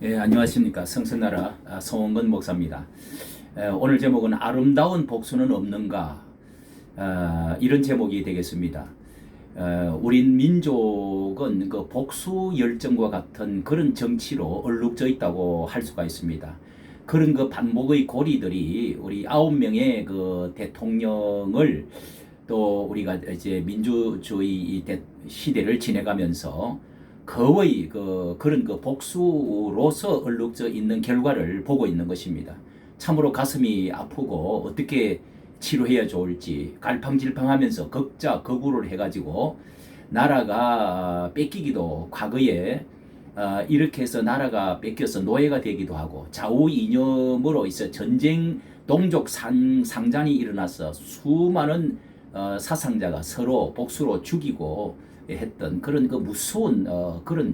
예, 안녕하십니까. 성선나라 성원근 목사입니다. 오늘 제목은 아름다운 복수는 없는가? 이런 제목이 되겠습니다. 우린 민족은 그 복수 열정과 같은 그런 정치로 얼룩져 있다고 할 수가 있습니다. 그런 그 반목의 고리들이 우리 9명의 그 대통령을 또 우리가 이제 민주주의 시대를 지내가면서 거의 그런 그 복수로서 얼룩져 있는 결과를 보고 있는 것입니다. 참으로 가슴이 아프고 어떻게 치료해야 좋을지 갈팡질팡하면서 극자 극우를 해가지고 나라가 뺏기기도 과거에 이렇게 해서 나라가 뺏겨서 노예가 되기도 하고 좌우 이념으로 있어 전쟁 동족 상잔이 일어나서 수많은 사상자가 서로 복수로 죽이고 했던 그런 그 무서운 그런,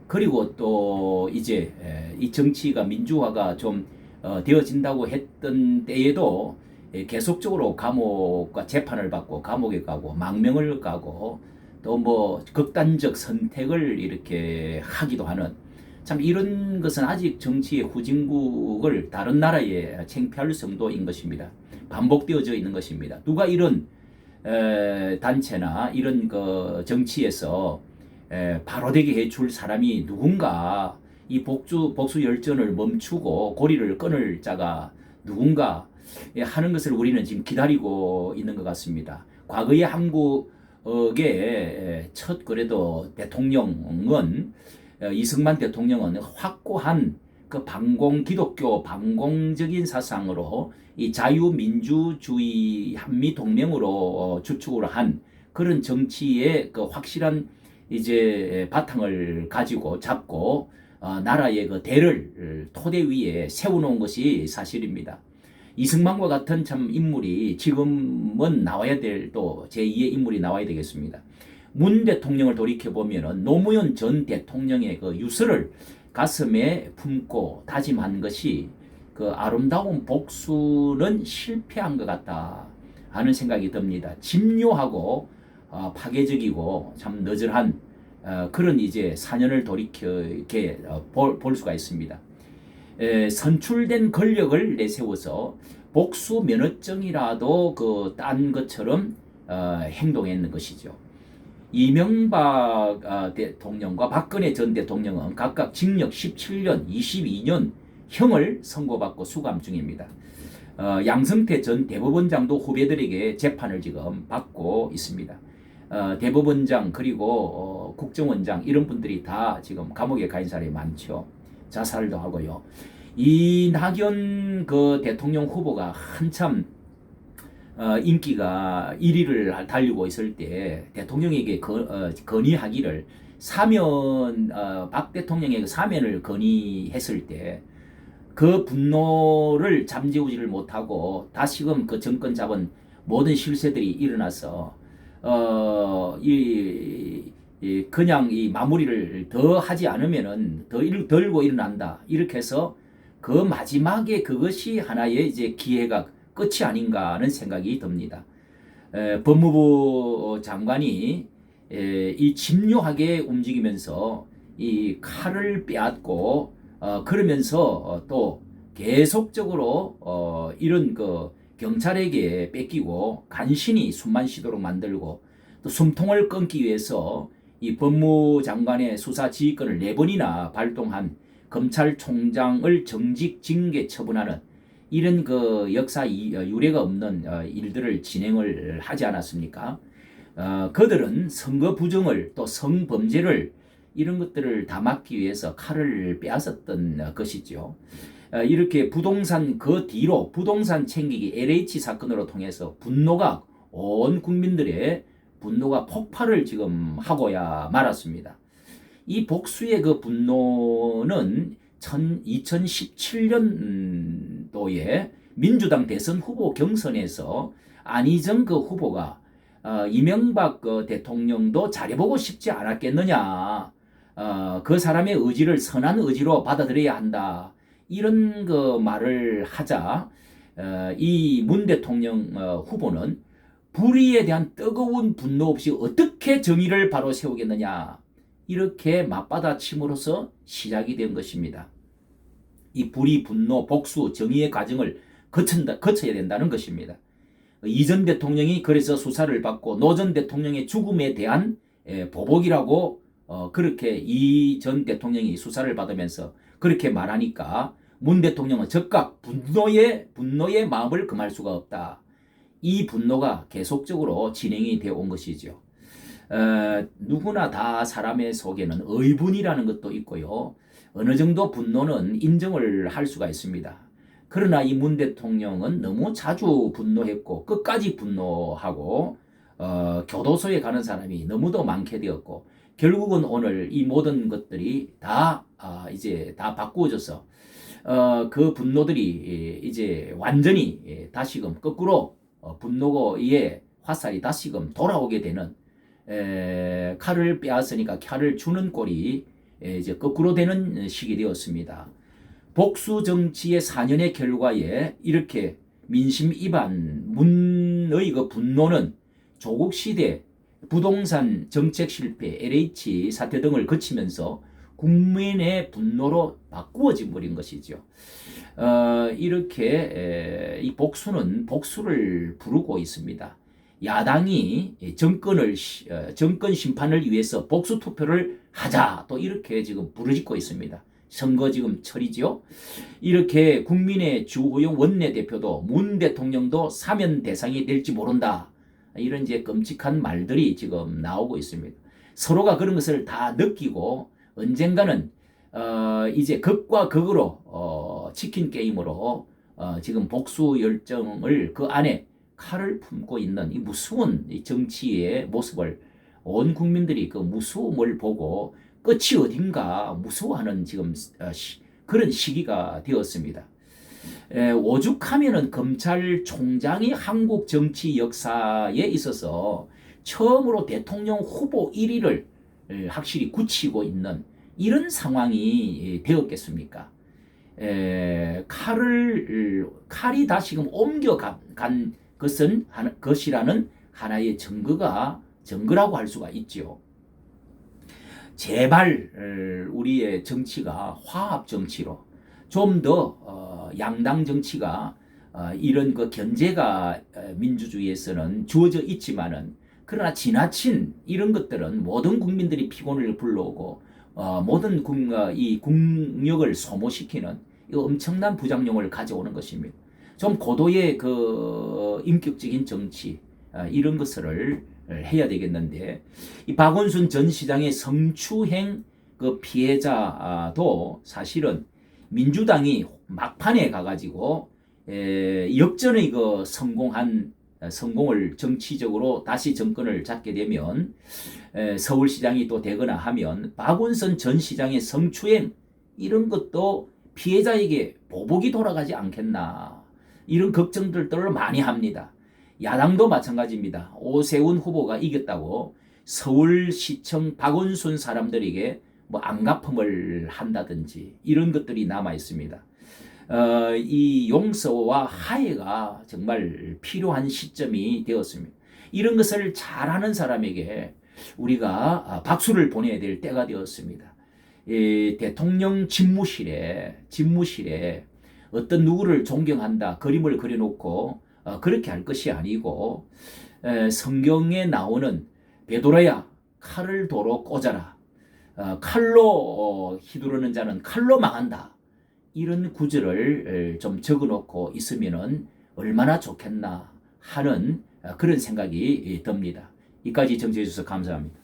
그리고 또 이제 이 정치가 민주화가 좀 되어진다고 했던 때에도 계속적으로 감옥과 재판을 받고 감옥에 가고 망명을 가고 또 뭐 극단적 선택을 이렇게 하기도 하는, 참 이런 것은 아직 정치의 후진국을 다른 나라에 창피할 정도인 것입니다. 반복되어져 있는 것입니다. 누가 이런 단체나 이런 그 정치에서 바로 되게 해줄 사람이 누군가, 이 복수 열전을 멈추고 고리를 끊을 자가 누군가 하는 것을 우리는 지금 기다리고 있는 것 같습니다. 과거의 한국의 첫 그래도 대통령은 이승만 대통령은 확고한 그 반공 기독교 반공적인 사상으로 이 자유민주주의 한미동맹으로 주축으로 한 그런 정치의 그 확실한 이제 바탕을 가지고 잡고 나라의 그 대를 토대 위에 세워놓은 것이 사실입니다. 이승만과 같은 참 인물이 지금은 나와야 될 또 제2의 인물이 나와야 되겠습니다. 문 대통령을 돌이켜보면 노무현 전 대통령의 그 유서를 가슴에 품고 다짐한 것이 그 아름다운 복수는 실패한 것 같다 하는 생각이 듭니다. 집요하고 파괴적이고 참 너절한 그런 이제 사년을 돌이켜 이렇게 볼 수가 있습니다. 선출된 권력을 내세워서 복수 면허증이라도 그 딴 것처럼 행동했는 것이죠. 이명박 대통령과 박근혜 전 대통령은 각각 징역 17년, 22년 형을 선고받고 수감 중입니다. 양승태 전 대법원장도 후배들에게 재판을 지금 받고 있습니다. 대법원장 그리고 국정원장 이런 분들이 다 지금 감옥에 가 있는 사람이 많죠. 자살도 하고요. 이낙연 그 대통령 후보가 한참 인기가 1위를 달리고 있을 때 대통령에게 건의하기를 사면, 박 대통령에게 사면을 건의했을 때 그 분노를 잠재우지를 못하고 다시금 그 정권 잡은 모든 실세들이 일어나서 그냥 이 마무리를 더 하지 않으면은 더 들고 일어난다 이렇게 해서 그 마지막에 그것이 하나의 이제 기회가 끝이 아닌가 하는 생각이 듭니다. 법무부 장관이 이 집요하게 움직이면서 이 칼을 빼앗고 그러면서 또 계속적으로 이런 그 경찰에게 뺏기고 간신히 숨만 쉬도록 만들고 또 숨통을 끊기 위해서 이 법무장관의 수사 지휘권을 4번이나 발동한 검찰총장을 정직 징계 처분하는 이런 그 역사 유례가 없는 일들을 진행을 하지 않았습니까? 그들은 선거 부정을 또 성범죄를 이런 것들을 다 막기 위해서 칼을 빼앗았던 것이죠. 이렇게 부동산 그 뒤로 부동산 챙기기 LH 사건으로 통해서 분노가 온 국민들의 분노가 폭발을 지금 하고야 말았습니다. 이 복수의 그 분노는 2017년도에 민주당 대선 후보 경선에서 안희정 그 후보가 이명박 그 대통령도 잘해보고 싶지 않았겠느냐, 그 사람의 의지를 선한 의지로 받아들여야 한다 이런 그 말을 하자 이 문 대통령 후보는 불의에 대한 뜨거운 분노 없이 어떻게 정의를 바로 세우겠느냐 이렇게 맞받아침으로써 시작이 된 것입니다. 이 불의, 분노, 복수, 정의의 과정을 거쳐야 된다는 것입니다. 이 전 대통령이 그래서 수사를 받고 노 전 대통령의 죽음에 대한 보복이라고 그렇게 이 전 대통령이 수사를 받으면서 그렇게 말하니까 문 대통령은 즉각 분노의 마음을 금할 수가 없다. 이 분노가 계속적으로 진행이 되어 온 것이죠. 누구나 다 사람의 속에는 의분이라는 것도 있고요. 어느 정도 분노는 인정을 할 수가 있습니다. 그러나 이 문 대통령은 너무 자주 분노했고 끝까지 분노하고 교도소에 가는 사람이 너무도 많게 되었고 결국은 오늘 이 모든 것들이 다 이제 다 바꾸어져서 그 분노들이 이제 완전히 다시금 거꾸로 분노의 화살이 다시금 돌아오게 되는 칼을 빼앗으니까 칼을 주는 꼴이 이제 거꾸로 되는 시기 되었습니다. 복수 정치의 4년의 결과에 이렇게 민심 이반 문의 그 분노는 조국 시대 부동산 정책 실패, LH 사태 등을 거치면서 국민의 분노로 바꾸어져 버린 것이죠. 이렇게 이 복수를 부르고 있습니다. 야당이 정권 심판을 위해서 복수 투표를 하자 또 이렇게 지금 부르짖고 있습니다. 선거 지금 철이죠. 이렇게 국민의 주호영 원내대표도 문 대통령도 사면 대상이 될지 모른다. 이런 이제 끔찍한 말들이 지금 나오고 있습니다. 서로가 그런 것을 다 느끼고 언젠가는 이제 극과 극으로 치킨 게임으로 지금 복수 열정을 그 안에 칼을 품고 있는 이 무서운 정치의 모습을 온 국민들이 그 무서움을 보고 끝이 어딘가 무서워하는 지금 그런 시기가 되었습니다. 오죽하면은 검찰총장이 한국 정치 역사에 있어서 처음으로 대통령 후보 1위를 확실히 굳히고 있는 이런 상황이 되었겠습니까? 칼이 다시금 옮겨간 것이라는 하나의 증거라고 할 수가 있죠. 제발 우리의 정치가 화합 정치로 좀 더 양당 정치가 이런 그 견제가 민주주의에서는 주어져 있지만은 그러나 지나친 이런 것들은 모든 국민들이 피곤을 불러오고 모든 이 국력을 소모시키는 엄청난 부작용을 가져오는 것입니다. 좀 고도의 그 인격적인 정치 이런 것을 해야 되겠는데 이 박원순 전 시장의 성추행 그 피해자도 사실은 민주당이 막판에 가가지고 역전의 그 성공을 정치적으로 다시 정권을 잡게 되면 서울시장이 또 되거나 하면 박원순 전 시장의 성추행 이런 것도 피해자에게 보복이 돌아가지 않겠나 이런 걱정들을 많이 합니다. 야당도 마찬가지입니다. 오세훈 후보가 이겼다고 서울시청 박원순 사람들에게 뭐 안갚음을 한다든지 이런 것들이 남아 있습니다. 이 용서와 화해가 정말 필요한 시점이 되었습니다. 이런 것을 잘하는 사람에게 우리가 박수를 보내야 될 때가 되었습니다. 대통령 집무실에 어떤 누구를 존경한다 그림을 그려놓고 그렇게 할 것이 아니고 성경에 나오는 베드로야 칼을 도로 꽂아라. 칼로 휘두르는 자는 칼로 망한다. 이런 구절을 좀 적어놓고 있으면은 얼마나 좋겠나 하는 그런 생각이 듭니다. 이까지 정치해 주셔서 감사합니다.